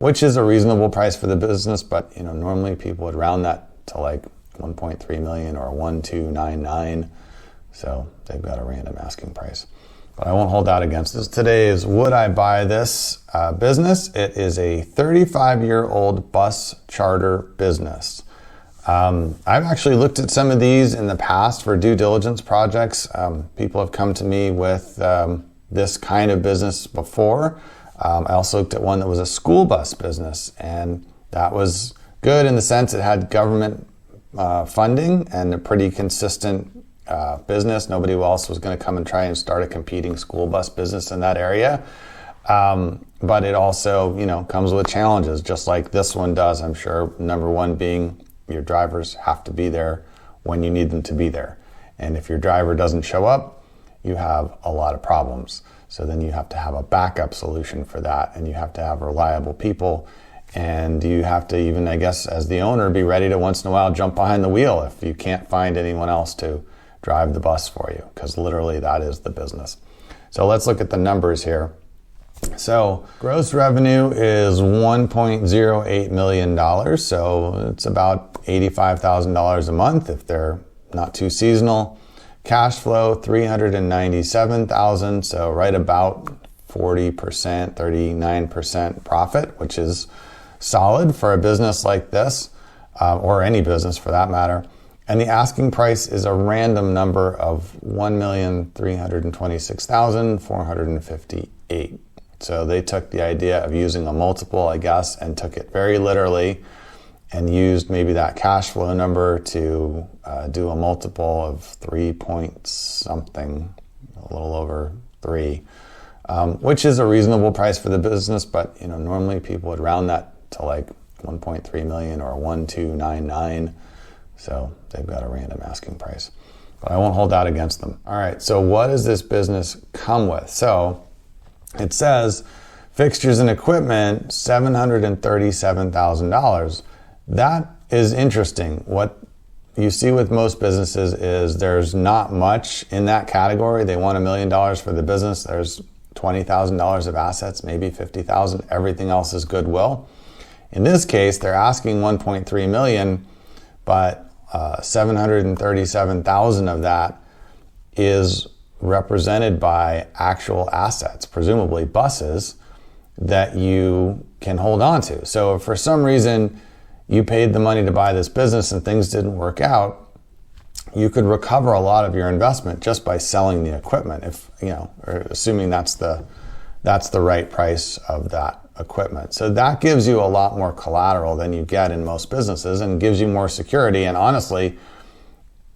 which is a reasonable price for the business, but normally people would round that to like 1.3 million or 1,299. So they've got a random asking price. But I won't hold out against this. Today is, would I buy this business? It is a 35-year-old bus charter business. I've actually looked at some of these in the past for due diligence projects. People have come to me with this kind of business before. I also looked at one that was a school bus business, and that was good in the sense it had government funding and a pretty consistent business. Nobody else was going to come and try and start a competing school bus business in that area. But it also, comes with challenges, just like this one does, I'm sure. Number one being your drivers have to be there when you need them to be there. And if your driver doesn't show up, you have a lot of problems. So then you have to have a backup solution for that, and you have to have reliable people. And you have to even, I guess, as the owner, be ready to once in a while jump behind the wheel if you can't find anyone else to drive the bus for you, because literally that is the business. So let's look at the numbers here. So gross revenue is $1.08 million. So it's about $85,000 a month if they're not too seasonal. Cash flow, $397,000. So right about 40%, 39% profit, which is solid for a business like this, or any business for that matter. And the asking price is a random number of $1,326,458. So they took the idea of using a multiple, I guess, and took it very literally and used maybe that cash flow number to do a multiple of 3 point something, a little over 3, which is a reasonable price for the business. But normally people would round that to like 1.3 million or 1,299. So they've got a random asking price, but I won't hold out against them. All right, so what does this business come with? So it says fixtures and equipment, $737,000. That is interesting. What you see with most businesses is there's not much in that category. They want $1 million for the business. There's $20,000 of assets, maybe $50,000. Everything else is goodwill. In this case, they're asking $1.3 million, but $737,000 of that is represented by actual assets, presumably buses, that you can hold on to. So if for some reason you paid the money to buy this business and things didn't work out, you could recover a lot of your investment just by selling the equipment, if or assuming that's the right price of that equipment. So that gives you a lot more collateral than you get in most businesses and gives you more security. And honestly,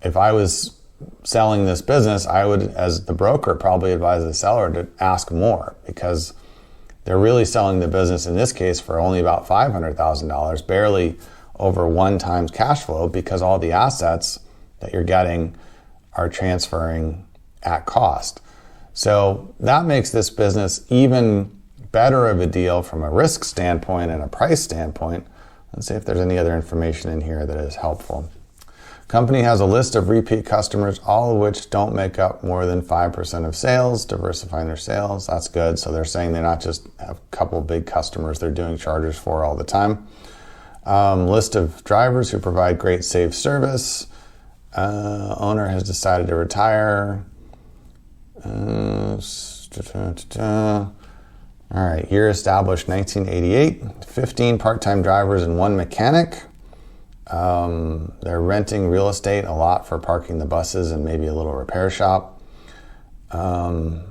if I was selling this business, I would, as the broker, probably advise the seller to ask more, because they're really selling the business in this case for only about $500,000, barely over 1 times cash flow, because all the assets that you're getting are transferring at cost. So that makes this business even better of a deal from a risk standpoint and a price standpoint. Let's see if there's any other information in here that is helpful. Company has a list of repeat customers, all of which don't make up more than 5% of sales, diversifying their sales. That's good. So they're saying they're not just have a couple big customers they're doing charters for all the time. List of drivers who provide great safe service. Owner has decided to retire. All right, year established 1988, 15 part-time drivers and 1 mechanic. They're renting real estate a lot for parking the buses and maybe a little repair shop. And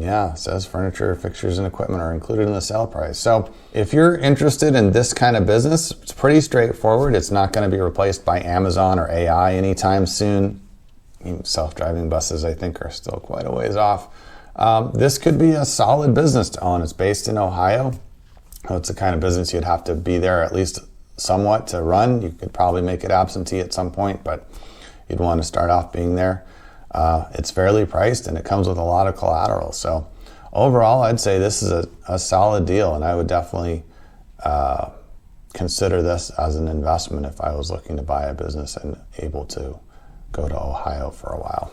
yeah, it says furniture, fixtures, and equipment are included in the sale price. So if you're interested in this kind of business, it's pretty straightforward. It's not going to be replaced by Amazon or AI anytime soon. Self-driving buses, I think, are still quite a ways off. This could be a solid business to own. It's based in Ohio. It's the kind of business you'd have to be there at least somewhat to run. You could probably make it absentee at some point, but you'd want to start off being there. It's fairly priced and it comes with a lot of collateral. So overall, I'd say this is a solid deal, and I would definitely consider this as an investment if I was looking to buy a business and able to go to Ohio for a while.